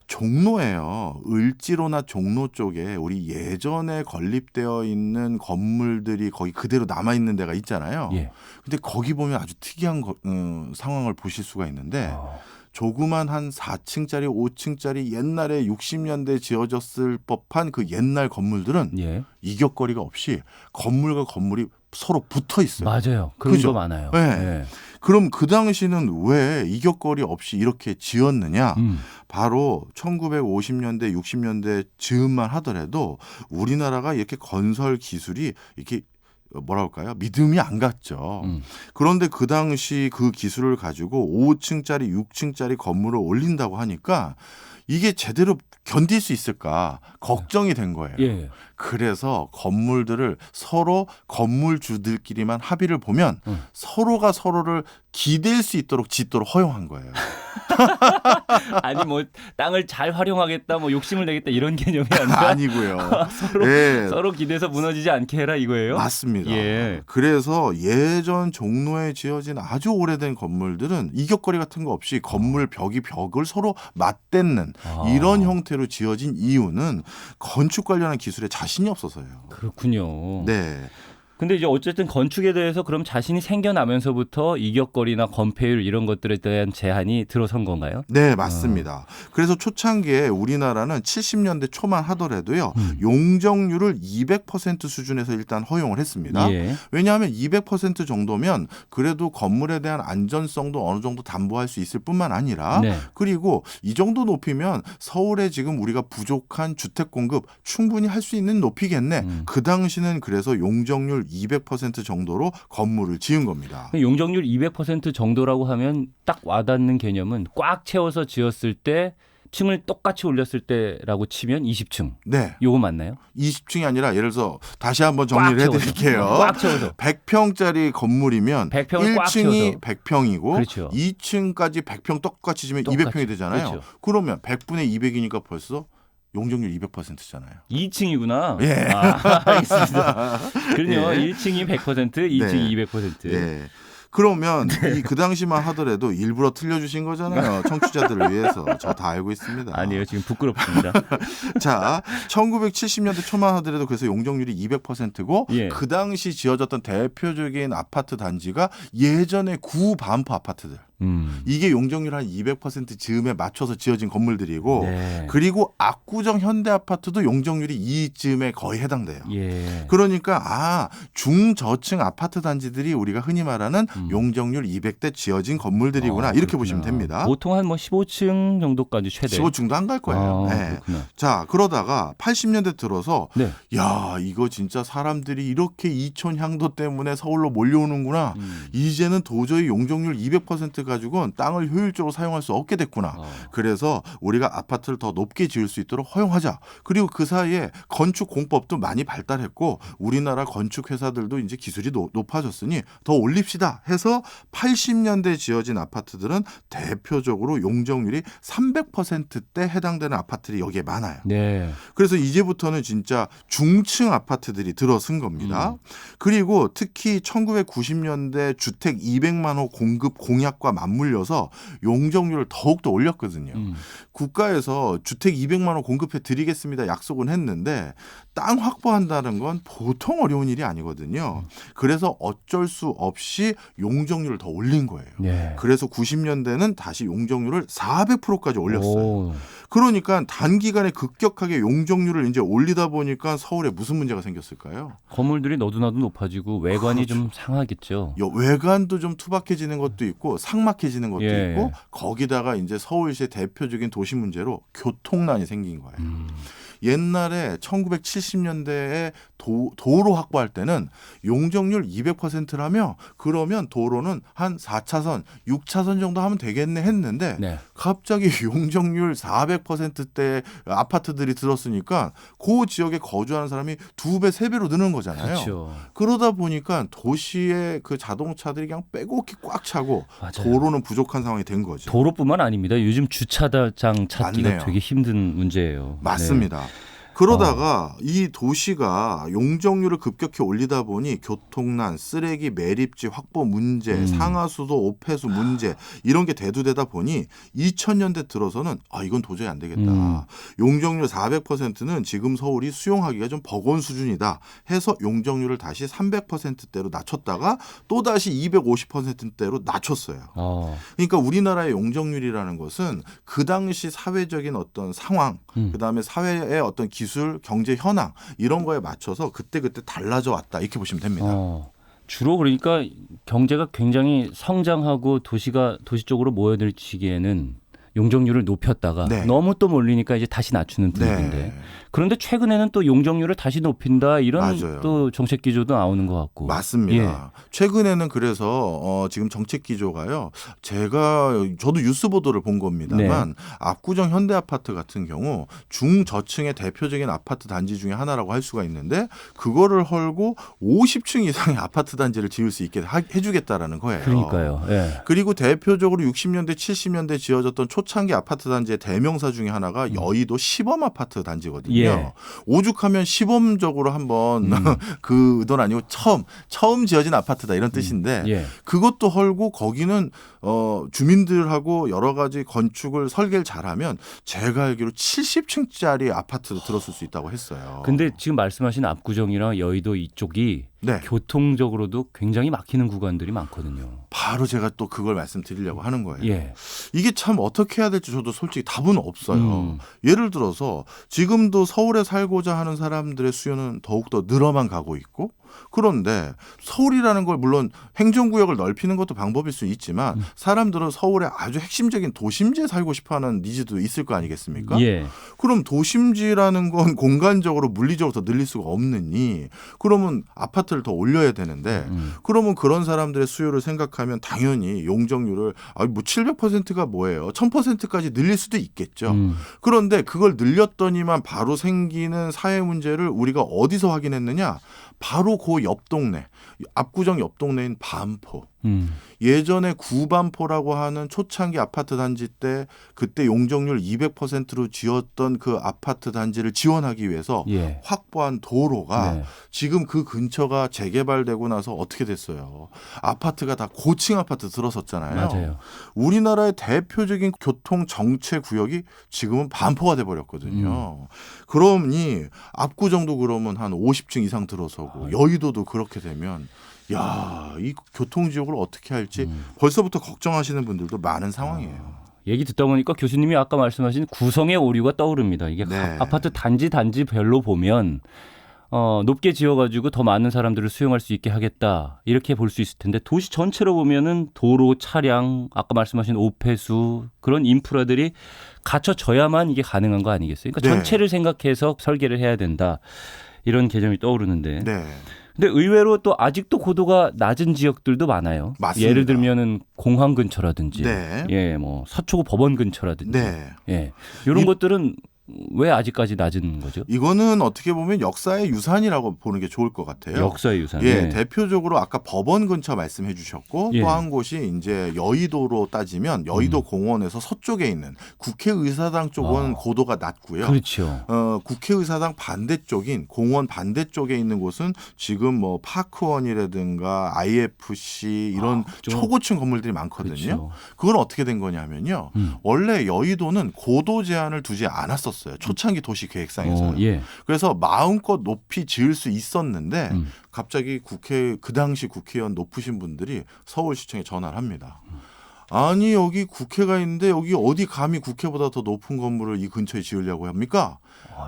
종로예요. 을지로나 종로 쪽에 우리 예전에 건립되어 있는 건물들이 거기 그대로 남아 있는 데가 있잖아요. 예. 근데 거기 보면 아주 특이한 상황을 보실 수가 있는데 조그만 한 4층짜리, 5층짜리 옛날에 60년대 지어졌을 법한 그 옛날 건물들은 예. 이격거리가 없이 건물과 건물이 서로 붙어 있어요. 맞아요. 그런 그죠? 거 많아요. 네. 예. 그럼 그 당시는 왜 이격거리 없이 이렇게 지었느냐? 음. 바로 1950년대, 60년대 즈음만 하더라도 우리나라가 이렇게 건설 기술이 이렇게 뭐라 할까요? 믿음이 안 갔죠. 그런데 그 당시 그 기술을 가지고 5층짜리, 6층짜리 건물을 올린다고 하니까 이게 제대로 견딜 수 있을까 걱정이 된 거예요. 예. 그래서 건물들을 서로 건물주들끼리만 합의를 보면 서로가 서로를 기댈 수 있도록 짓도록 허용한 거예요. 아니 뭐 땅을 잘 활용하겠다, 뭐 욕심을 내겠다 이런 개념이 아니라 아니고요. 서로 예. 서로 기대서 무너지지 않게 해라 이거예요. 맞습니다. 예. 그래서 예전 종로에 지어진 아주 오래된 건물들은 이격거리 같은 거 없이 건물 벽이 벽을 서로 맞대는 이런 형태로 지어진 이유는 건축 관련한 기술에 자신이 없어서요. 그렇군요. 네. 근데 이제 어쨌든 건축에 대해서 그럼 자신이 생겨나면서부터 이격거리나 건폐율 이런 것들에 대한 제한이 들어선 건가요? 네, 맞습니다. 그래서 초창기에 우리나라는 70년대 초만 하더라도요. 용적률을 200% 수준에서 일단 허용을 했습니다. 예. 왜냐하면 200% 정도면 그래도 건물에 대한 안전성도 어느 정도 담보할 수 있을 뿐만 아니라 네. 그리고 이 정도 높이면 서울에 지금 우리가 부족한 주택 공급 충분히 할 수 있는 높이겠네. 그 당시는 그래서 용적률 200% 정도로 건물을 지은 겁니다. 용적률 200% 정도라고 하면 딱 와닿는 개념은 꽉 채워서 지었을 때 층을 똑같이 올렸을 때라고 치면 20층. 네. 요거 맞나요? 20층이 아니라 예를 들어서 다시 한번 정리를 해드릴게요. 꽉 채워서. 100평짜리 건물이면 100평을 꽉 1층이 채워서. 100평이고 그렇죠. 2층까지 100평 똑같이 지면 똑같이. 200평이 되잖아요. 그렇죠. 그러면 100분의 200이니까 벌써 용적률 200%잖아요. 2층이구나. 예. 알겠습니다. 그럼요. 예. 1층이 100%, 2층이 네. 200%. 예. 그러면 그 당시만 하더라도 일부러 틀려주신 거잖아요. 청취자들을 위해서. 저 다 알고 있습니다. 아니에요. 지금 부끄럽습니다. 자, 1970년대 초만 하더라도 그래서 용적률이 200%고 예. 그 당시 지어졌던 대표적인 아파트 단지가 예전에 구반포 아파트들. 이게 용적률 한 200% 즈음에 맞춰서 지어진 건물들이고 네. 그리고 압구정 현대아파트도 용적률이 이쯤에 거의 해당돼요. 예. 그러니까 중저층 아파트 단지들이 우리가 흔히 말하는 용적률 200대 지어진 건물들이구나 이렇게 그렇구나. 보시면 됩니다. 보통 한 뭐 15층 정도까지 최대. 15층도 안 갈 거예요. 네. 그렇구나. 자, 그러다가 80년대 들어서 네. 야, 이거 진짜 사람들이 이렇게 이촌 향도 때문에 서울로 몰려오는구나. 이제는 도저히 용적률 200% 가지고는 땅을 효율적으로 사용할 수 없게 됐구나. 그래서 우리가 아파트를 더 높게 지을 수 있도록 허용하자. 그리고 그 사이에 건축 공법도 많이 발달했고 우리나라 건축 회사들도 이제 기술이 높아졌으니 더 올립시다 해서 80년대 지어진 아파트들은 대표적으로 용적률이 300%대 해당되는 아파트들이 여기에 많아요. 네. 그래서 이제부터는 진짜 중층 아파트들이 들어선 겁니다. 그리고 특히 1990년대 주택 200만 호 공급 공약과 맞물려서 용적률을 더욱더 올렸거든요. 국가에서 주택 200만 호 공급해 드리겠습니다 약속은 했는데 땅 확보한다는 건 보통 어려운 일이 아니거든요. 그래서 어쩔 수 없이 용적률을 더 올린 거예요. 네. 그래서 90년대는 다시 용적률을 400%까지 올렸어요. 오. 그러니까 단기간에 급격하게 용적률을 이제 올리다 보니까 서울에 무슨 문제가 생겼을까요? 건물들이 너도나도 높아지고 외관이 좀 상하겠죠. 외관도 좀 투박해지는 것도 있고 삭막해지는 것도 예. 있고 거기다가 이제 서울시의 대표적인 도시 문제로 교통난이 생긴 거예요. 옛날에 1970년대에 도로 확보할 때는 용적률 200%라며 그러면 도로는 한 4차선, 6차선 정도 하면 되겠네 했는데 네. 갑자기 용적률 400%대 아파트들이 들었으니까 그 지역에 거주하는 사람이 2배, 3배로 느는 거잖아요. 그렇죠. 그러다 보니까 도시의 그 자동차들이 그냥 빼곡히 꽉 차고 맞아요. 도로는 부족한 상황이 된 거죠. 도로뿐만 아닙니다. 요즘 주차장 찾기가 맞네요. 되게 힘든 문제예요. 맞습니다. 그러다가 이 도시가 용적률을 급격히 올리다 보니 교통난, 쓰레기 매립지 확보 문제, 상하수도 오폐수 문제 이런 게 대두되다 보니 2000년대 들어서는 이건 도저히 안 되겠다. 용적률 400%는 지금 서울이 수용하기가 좀 버거운 수준이다 해서 용적률을 다시 300%대로 낮췄다가 또다시 250%대로 낮췄어요. 그러니까 우리나라의 용적률이라는 것은 그 당시 사회적인 어떤 상황, 그다음에 사회의 어떤 기술, 경제 현황 이런 거에 맞춰서 그때그때 달라져 왔다 이렇게 보시면 됩니다. 주로 그러니까 경제가 굉장히 성장하고 도시 쪽으로 모여들기에는 용적률을 높였다가 네. 너무 또 몰리니까 이제 다시 낮추는 분위기인데 네. 그런데 최근에는 또 용적률을 다시 높인다 이런 맞아요. 또 정책 기조도 나오는 것 같고 맞습니다. 최근에는 그래서 지금 정책 기조가요. 저도 뉴스 보도를 본 겁니다만 압구정 현대아파트 같은 경우 중저층의 대표적인 아파트 단지 중에 하나라고 할 수가 있는데 그거를 헐고 50층 이상의 아파트 단지를 지을 수 있게 해주겠다라는 거예요. 그러니까요. 예. 그리고 대표적으로 60년대, 70년대 지어졌던 초창기 아파트 단지의 대명사 중에 하나가 여의도 시범 아파트 단지거든요. 예. 오죽하면 시범적으로 한번 그 의도는 아니고 처음 지어진 아파트다 이런 뜻인데 예. 그것도 헐고 거기는 주민들하고 여러 가지 건축을 설계를 잘하면 제가 알기로 70층짜리 아파트도 들었을 수 있다고 했어요. 근데 지금 말씀하신 압구정이랑 여의도 이쪽이 네. 교통적으로도 굉장히 막히는 구간들이 많거든요. 바로 제가 또 그걸 말씀드리려고 하는 거예요. 예. 이게 참 어떻게 해야 될지 저도 솔직히 답은 없어요. 예를 들어서 지금도 서울에 살고자 하는 사람들의 수요는 더욱더 늘어만 가고 있고 그런데 서울이라는 걸 물론 행정구역을 넓히는 것도 방법일 수 있지만 사람들은 서울의 아주 핵심적인 도심지에 살고 싶어하는 니즈도 있을 거 아니겠습니까? 예. 그럼 도심지라는 건 공간적으로 물리적으로 더 늘릴 수가 없느니 그러면 아파트를 더 올려야 되는데 그러면 그런 사람들의 수요를 생각하면 당연히 용적률을 뭐 700%가 뭐예요? 1000%까지 늘릴 수도 있겠죠. 그런데 그걸 늘렸더니만 바로 생기는 사회 문제를 우리가 어디서 확인했느냐? 바로 그 옆 동네, 압구정 옆 동네인 반포. 예전에 구반포라고 하는 초창기 아파트 단지 때 그때 용적률 200%로 지었던 그 아파트 단지를 지원하기 위해서 예. 확보한 도로가 네. 지금 그 근처가 재개발되고 나서 어떻게 됐어요? 아파트가 다 고층 아파트 들어섰잖아요. 맞아요. 우리나라의 대표적인 교통 정체 구역이 지금은 반포가 돼버렸거든요. 그러니 압구정도 그러면 한 50층 이상 들어서고 여의도도 그렇게 되면 야, 이 교통지역을 어떻게 할지 벌써부터 걱정하시는 분들도 많은 상황이에요. 얘기 듣다 보니까 교수님이 아까 말씀하신 구성의 오류가 떠오릅니다. 이게 네. 아파트 단지별로 보면 높게 지어가지고 더 많은 사람들을 수용할 수 있게 하겠다 이렇게 볼 수 있을 텐데 도시 전체로 보면은 도로, 차량, 아까 말씀하신 오폐수 그런 인프라들이 갖춰져야만 이게 가능한 거 아니겠어요? 그러니까 네. 전체를 생각해서 설계를 해야 된다 이런 개념이 떠오르는데. 네. 근데 의외로 또 아직도 고도가 낮은 지역들도 많아요. 맞습니다. 예를 들면은 공항 근처라든지, 네. 예, 뭐 서초구 법원 근처라든지, 네. 예, 이런 것들은 왜 아직까지 낮은 거죠? 이거는 어떻게 보면 역사의 유산이라고 보는 게 좋을 것 같아요. 역사의 유산. 예, 대표적으로 아까 법원 근처 말씀해 주셨고 예. 또 한 곳이 이제 여의도로 따지면 여의도 공원에서 서쪽에 있는 국회의사당 쪽은 고도가 낮고요. 그렇죠. 국회의사당 반대쪽인 공원 반대쪽에 있는 곳은 지금 뭐 파크원이라든가 IFC 이런 초고층 건물들이 많거든요. 그렇죠. 그건 어떻게 된 거냐면요. 원래 여의도는 고도 제한을 두지 않았었어요. 초창기 도시 계획상에서요. 예. 그래서 마음껏 높이 지을 수 있었는데 갑자기 그 당시 국회의원 높으신 분들이 서울시청에 전화를 합니다. 아니 여기 국회가 있는데 여기 어디 감히 국회보다 더 높은 건물을 이 근처에 지으려고 합니까?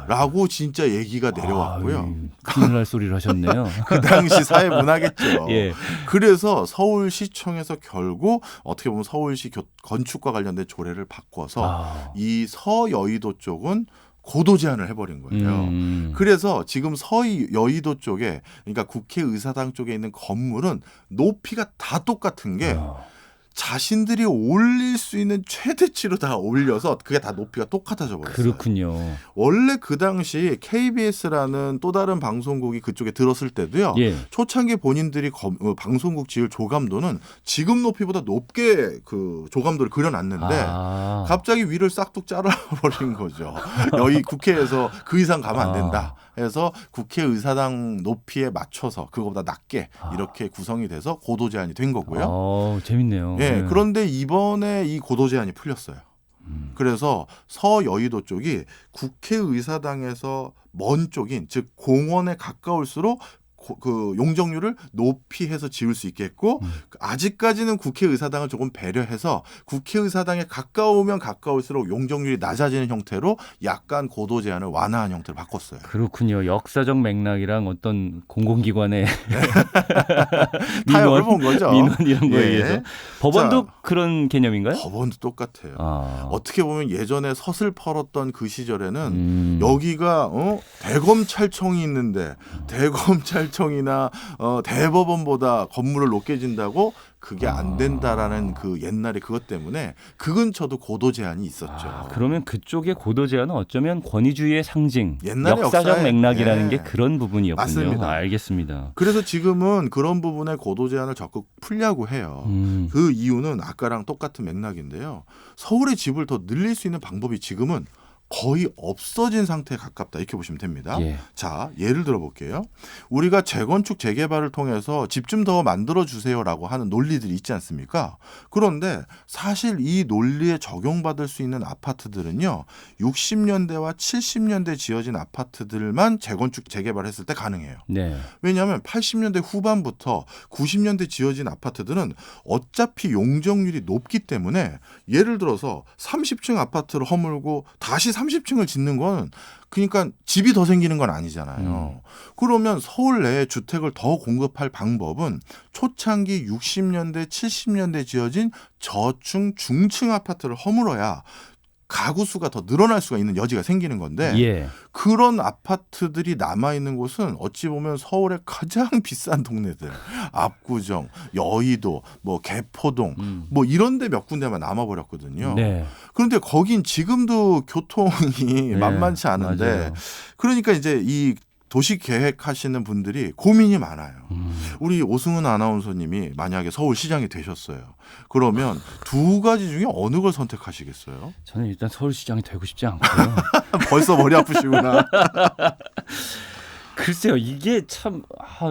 라고 진짜 얘기가 내려왔고요. 큰일 날 소리를 하셨네요. 그 당시 사회 문화겠죠. 예. 그래서 서울시청에서 결국 어떻게 보면 서울시 건축과 관련된 조례를 바꿔서 이 서여의도 쪽은 고도 제한을 해버린 거예요. 그래서 지금 서여의도 쪽에 그러니까 국회의사당 쪽에 있는 건물은 높이가 다 똑같은 게 자신들이 올릴 수 있는 최대치로 다 올려서 그게 다 높이가 똑같아져 버렸어요. 그렇군요. 원래 그 당시 KBS라는 또 다른 방송국이 그쪽에 들었을 때도요. 예. 초창기 본인들이 방송국 지을 조감도는 지금 높이보다 높게 그 조감도를 그려놨는데 갑자기 위를 싹둑 잘라버린 거죠. 여기 국회에서 그 이상 가면 안 된다. 해서 국회의사당 높이에 맞춰서 그거보다 낮게 이렇게 구성이 돼서 고도 제한이 된 거고요. 재밌네요. 예, 그런데 이번에 이 고도 제한이 풀렸어요. 그래서 서여의도 쪽이 국회의사당에서 먼 쪽인 즉 공원에 가까울수록 그 용적률을 높이 해서 지을 수 있겠고 아직까지는 국회의사당을 조금 배려해서 국회의사당에 가까우면 가까울수록 용적률이 낮아지는 형태로 약간 고도 제한을 완화한 형태로 바꿨어요. 그렇군요. 역사적 맥락이랑 어떤 공공기관의 타협을 본 거죠. 민원 이런 거에 의해서. 법원도 자, 그런 개념인가요? 법원도 똑같아요. 어떻게 보면 예전에 섯을 펄었던 그 시절에는 여기가 대검찰청이 있는데 대검찰청이나 대법원보다 건물을 높게 진다고 그게 안 된다라는 그 옛날에 그것 때문에 그 근처도 고도 제한이 있었죠. 그러면 그쪽의 고도 제한은 어쩌면 권위주의의 상징, 옛날의 역사적 역사에, 맥락이라는 예. 게 그런 부분이었군요. 맞습니다. 알겠습니다. 그래서 지금은 그런 부분에 고도 제한을 적극 풀려고 해요. 그 이유는 아까랑 똑같은 맥락인데요. 서울의 집을 더 늘릴 수 있는 방법이 지금은 거의 없어진 상태에 가깝다 이렇게 보시면 됩니다. 예. 자, 예를 들어 볼게요. 우리가 재건축 재개발을 통해서 집 좀 더 만들어주세요라고 하는 논리들이 있지 않습니까? 그런데 사실 이 논리에 적용받을 수 있는 아파트들은요. 60년대와 70년대 지어진 아파트들만 재건축 재개발했을 때 가능해요. 네. 왜냐하면 80년대 후반부터 90년대 지어진 아파트들은 어차피 용적률이 높기 때문에 예를 들어서 30층 아파트를 허물고 다시 30층을 짓는 건 그러니까 집이 더 생기는 건 아니잖아요. 그러면 서울 내에 주택을 더 공급할 방법은 초창기 60년대, 70년대 지어진 저층, 중층 아파트를 허물어야 가구 수가 더 늘어날 수가 있는 여지가 생기는 건데 예. 그런 아파트들이 남아있는 곳은 어찌 보면 서울의 가장 비싼 동네들 압구정, 여의도, 뭐 개포동 뭐 이런 데 몇 군데만 남아버렸거든요. 네. 그런데 거긴 지금도 교통이 네, 만만치 않은데 맞아요. 그러니까 이제 이 도시 계획하시는 분들이 고민이 많아요. 우리 오승훈 아나운서님이 만약에 서울시장이 되셨어요. 그러면 두 가지 중에 어느 걸 선택하시겠어요? 저는 일단 서울시장이 되고 싶지 않고요. 벌써 머리 아프시구나. 글쎄요, 이게 참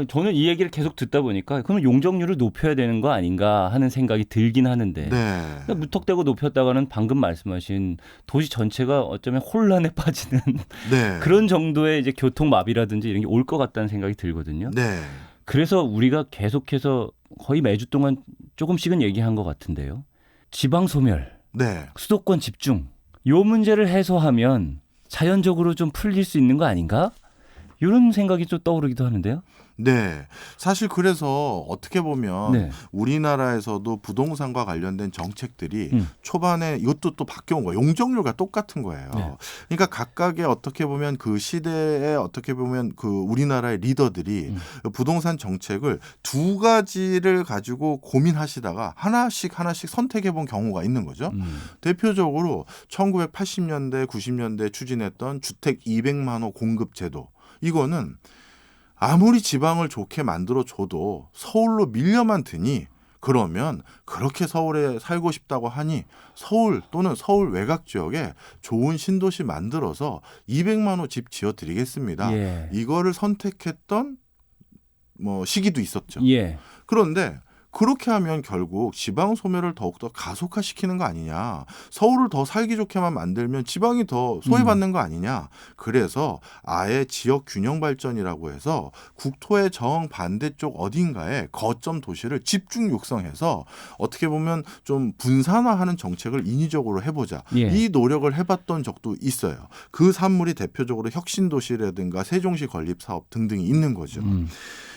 저는 이 얘기를 계속 듣다 보니까 그러면 용적률을 높여야 되는 거 아닌가 하는 생각이 들긴 하는데 네. 그러니까 무턱대고 높였다가는 방금 말씀하신 도시 전체가 어쩌면 혼란에 빠지는 네. 그런 정도의 이제 교통 마비라든지 이런 게 올 것 같다는 생각이 들거든요. 네. 그래서 우리가 계속해서 거의 매주 동안 조금씩은 얘기한 것 같은데요. 지방 소멸, 네. 수도권 집중, 요 문제를 해소하면 자연적으로 좀 풀릴 수 있는 거 아닌가? 이런 생각이 좀 떠오르기도 하는데요. 네. 사실 그래서 어떻게 보면 네. 우리나라에서도 부동산과 관련된 정책들이 음. 초반에 이것도 또 바뀌어온 거예요. 용적률과 똑같은 거예요. 네. 그러니까 각각의 어떻게 보면 그 시대에 어떻게 보면 그 우리나라의 리더들이 부동산 정책을 두 가지를 가지고 고민하시다가 하나씩 선택해 본 경우가 있는 거죠. 대표적으로 1980년대, 90년대 추진했던 주택 200만 호 공급 제도. 이거는 아무리 지방을 좋게 만들어줘도 서울로 밀려만 드니 그러면 그렇게 서울에 살고 싶다고 하니 서울 또는 서울 외곽 지역에 좋은 신도시 만들어서 200만 호 집 지어드리겠습니다. 예. 이거를 선택했던 시기도 있었죠. 예. 그런데 그렇게 하면 결국 지방 소멸을 더욱더 가속화시키는 거 아니냐. 서울을 더 살기 좋게만 만들면 지방이 더 소외받는 거 아니냐. 그래서 아예 지역 균형 발전이라고 해서 국토의 정반대쪽 어딘가에 거점 도시를 집중 육성해서 어떻게 보면 좀 분산화하는 정책을 인위적으로 해보자. 예. 이 노력을 해봤던 적도 있어요. 그 산물이 대표적으로 혁신도시라든가 세종시 건립사업 등등이 있는 거죠.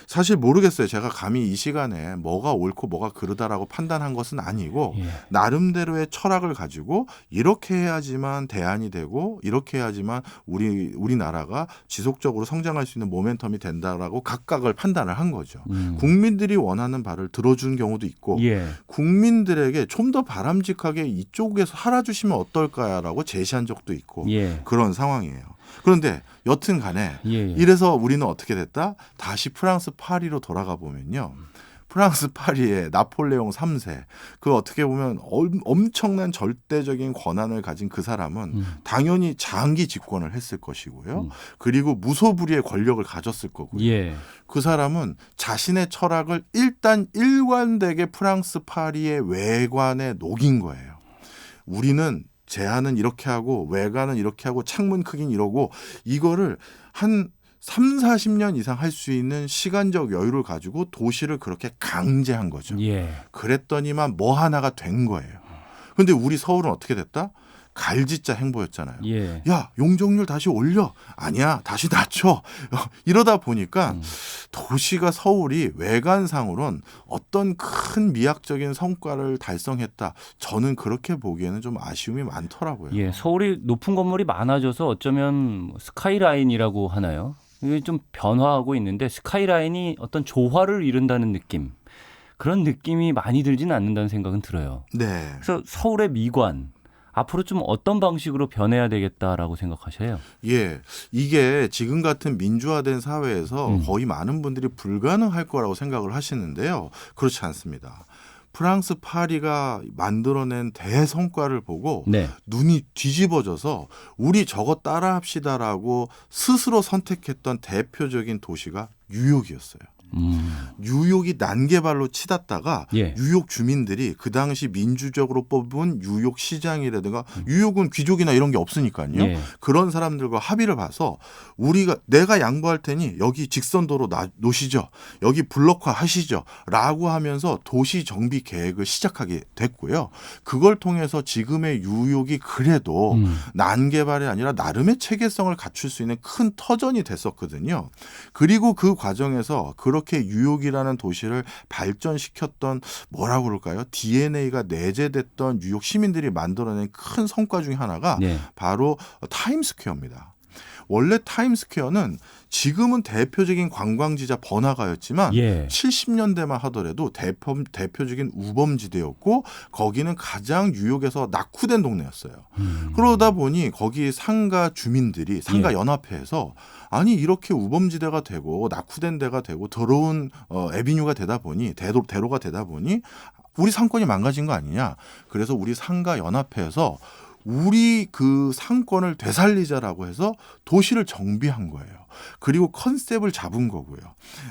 사실 모르겠어요. 제가 감히 이 시간에 뭐가 옳고 뭐가 그르다라고 판단한 것은 아니고 예. 나름대로의 철학을 가지고 이렇게 해야지만 대안이 되고 이렇게 해야지만 우리나라가 지속적으로 성장할 수 있는 모멘텀이 된다라고 각각을 판단을 한 거죠. 국민들이 원하는 바를 들어준 경우도 있고 예. 국민들에게 좀 더 바람직하게 이쪽에서 살아주시면 어떨까라고 제시한 적도 있고 예. 그런 상황이에요. 그런데 여튼 간에 예. 이래서 우리는 어떻게 됐다? 다시 프랑스 파리로 돌아가 보면요. 프랑스 파리의 나폴레옹 3세 그 어떻게 보면 엄청난 절대적인 권한을 가진 그 사람은 당연히 장기 집권을 했을 것이고요. 그리고 무소불위의 권력을 가졌을 거고요. 예. 그 사람은 자신의 철학을 일단 일관되게 프랑스 파리의 외관에 녹인 거예요. 우리는 제한은 이렇게 하고 외관은 이렇게 하고 창문 크기는 이러고 이거를 한 3, 40년 이상 할 수 있는 시간적 여유를 가지고 도시를 그렇게 강제한 거죠. 예. 그랬더니만 뭐 하나가 된 거예요. 그런데 우리 서울은 어떻게 됐다? 갈짓자 행보였잖아요. 예. 야, 용적률 다시 올려. 아니야, 다시 낮춰. 이러다 보니까 도시가 서울이 외관상으론 어떤 큰 미학적인 성과를 달성했다. 저는 그렇게 보기에는 좀 아쉬움이 많더라고요. 예. 서울이 높은 건물이 많아져서 어쩌면 스카이라인이라고 하나요? 이게 좀 변화하고 있는데 스카이라인이 어떤 조화를 이룬다는 느낌. 그런 느낌이 많이 들지는 않는다는 생각은 들어요. 네. 그래서 서울의 미관 앞으로 좀 어떤 방식으로 변해야 되겠다라고 생각하셔요? 예, 이게 지금 같은 민주화된 사회에서 거의 많은 분들이 불가능할 거라고 생각을 하시는데요. 그렇지 않습니다. 프랑스 파리가 만들어낸 대성과를 보고 네. 눈이 뒤집어져서 우리 저거 따라합시다라고 스스로 선택했던 대표적인 도시가 뉴욕이었어요. 뉴욕이 난개발로 치닫다가 예. 뉴욕 주민들이 그 당시 민주적으로 뽑은 뉴욕 시장이라든가 뉴욕은 귀족이나 이런 게 없으니까요. 예. 그런 사람들과 합의를 봐서 내가 양보할 테니 여기 직선도로 놓으시죠. 여기 블록화 하시죠. 라고 하면서 도시 정비 계획을 시작하게 됐고요. 그걸 통해서 지금의 뉴욕이 그래도 난개발이 아니라 나름의 체계성을 갖출 수 있는 큰 터전이 됐었거든요. 그리고 그 과정에서 그렇게 뉴욕이라는 도시를 발전시켰던 뭐라고 그럴까요? DNA가 내재됐던 뉴욕 시민들이 만들어낸 큰 성과 중에 하나가 네. 바로 타임스퀘어입니다. 원래 타임스퀘어는 지금은 대표적인 관광지자 번화가였지만 예. 70년대만 하더라도 대표적인 우범지대였고 거기는 가장 뉴욕에서 낙후된 동네였어요. 그러다 보니 거기 상가 주민들이 상가 연합회에서 아니 이렇게 우범지대가 되고 낙후된 데가 되고 더러운 애비뉴가 되다 보니 대로가 되다 보니 우리 상권이 망가진 거 아니냐. 그래서 우리 상가 연합회에서 우리 그 상권을 되살리자라고 해서 도시를 정비한 거예요. 그리고 컨셉을 잡은 거고요.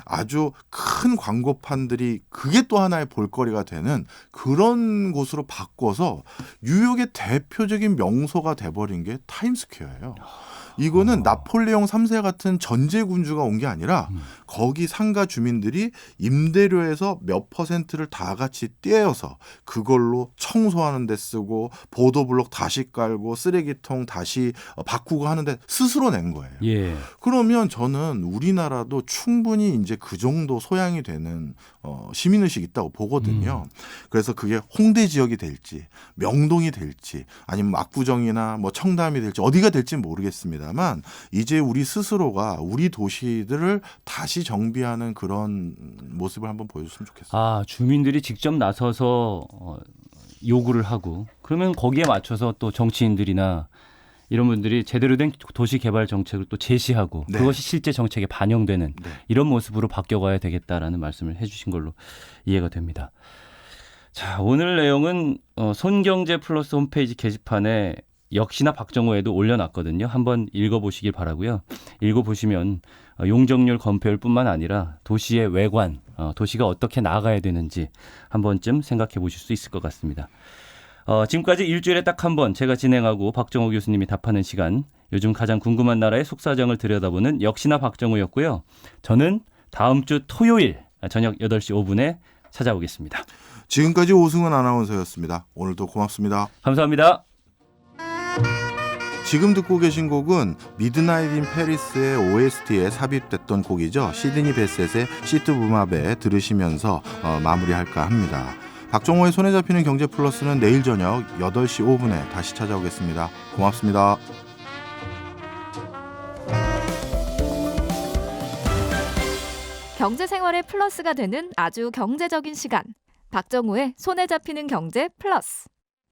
아주 큰 광고판들이 그게 또 하나의 볼거리가 되는 그런 곳으로 바꿔서 뉴욕의 대표적인 명소가 돼버린 게 타임스퀘어예요. 이거는 나폴레옹 3세 같은 전제군주가 온 게 아니라 거기 상가 주민들이 임대료에서 몇 퍼센트를 다 같이 떼어서 그걸로 청소하는 데 쓰고 보도블록 다시 깔고 쓰레기통 다시 바꾸고 하는데 스스로 낸 거예요. 예. 그러면 저는 우리나라도 충분히 이제 그 정도 소양이 되는 시민의식이 있다고 보거든요. 그래서 그게 홍대 지역이 될지 명동이 될지 아니면 압구정이나 뭐 청담이 될지 어디가 될지 모르겠습니다만 이제 우리 스스로가 우리 도시들을 다시 정비하는 그런 모습을 한번 보여줬으면 좋겠어요. 아, 주민들이 직접 나서서 요구를 하고 그러면 거기에 맞춰서 또 정치인들이나 이런 분들이 제대로 된 도시 개발 정책을 또 제시하고 네. 그것이 실제 정책에 반영되는 네. 이런 모습으로 바뀌어가야 되겠다라는 말씀을 해주신 걸로 이해가 됩니다. 자, 오늘 내용은 손경제 플러스 홈페이지 게시판에 역시나 박정호에도 올려놨거든요. 한번 읽어보시길 바라고요. 읽어보시면 용적률 검표율뿐만 아니라 도시의 외관, 도시가 어떻게 나아가야 되는지 한 번쯤 생각해 보실 수 있을 것 같습니다. 지금까지 일주일에 딱 한 번 제가 진행하고 박정호 교수님이 답하는 시간, 요즘 가장 궁금한 나라의 속사정을 들여다보는 역시나 박정호였고요. 저는 다음 주 토요일 저녁 8시 5분에 찾아오겠습니다. 지금까지 오승훈 아나운서였습니다. 오늘도 고맙습니다. 감사합니다. 지금 듣고 계신 곡은 미드나잇 인 페리스의 OST에 삽입됐던 곡이죠. 시드니 베셋의 시트 부마베 들으시면서 마무리할까 합니다. 박정호의 손에 잡히는 경제 플러스는 내일 저녁 8시 5분에 다시 찾아오겠습니다. 고맙습니다. 경제 생활의 플러스가 되는 아주 경제적인 시간. 박정호의 손에 잡히는 경제 플러스.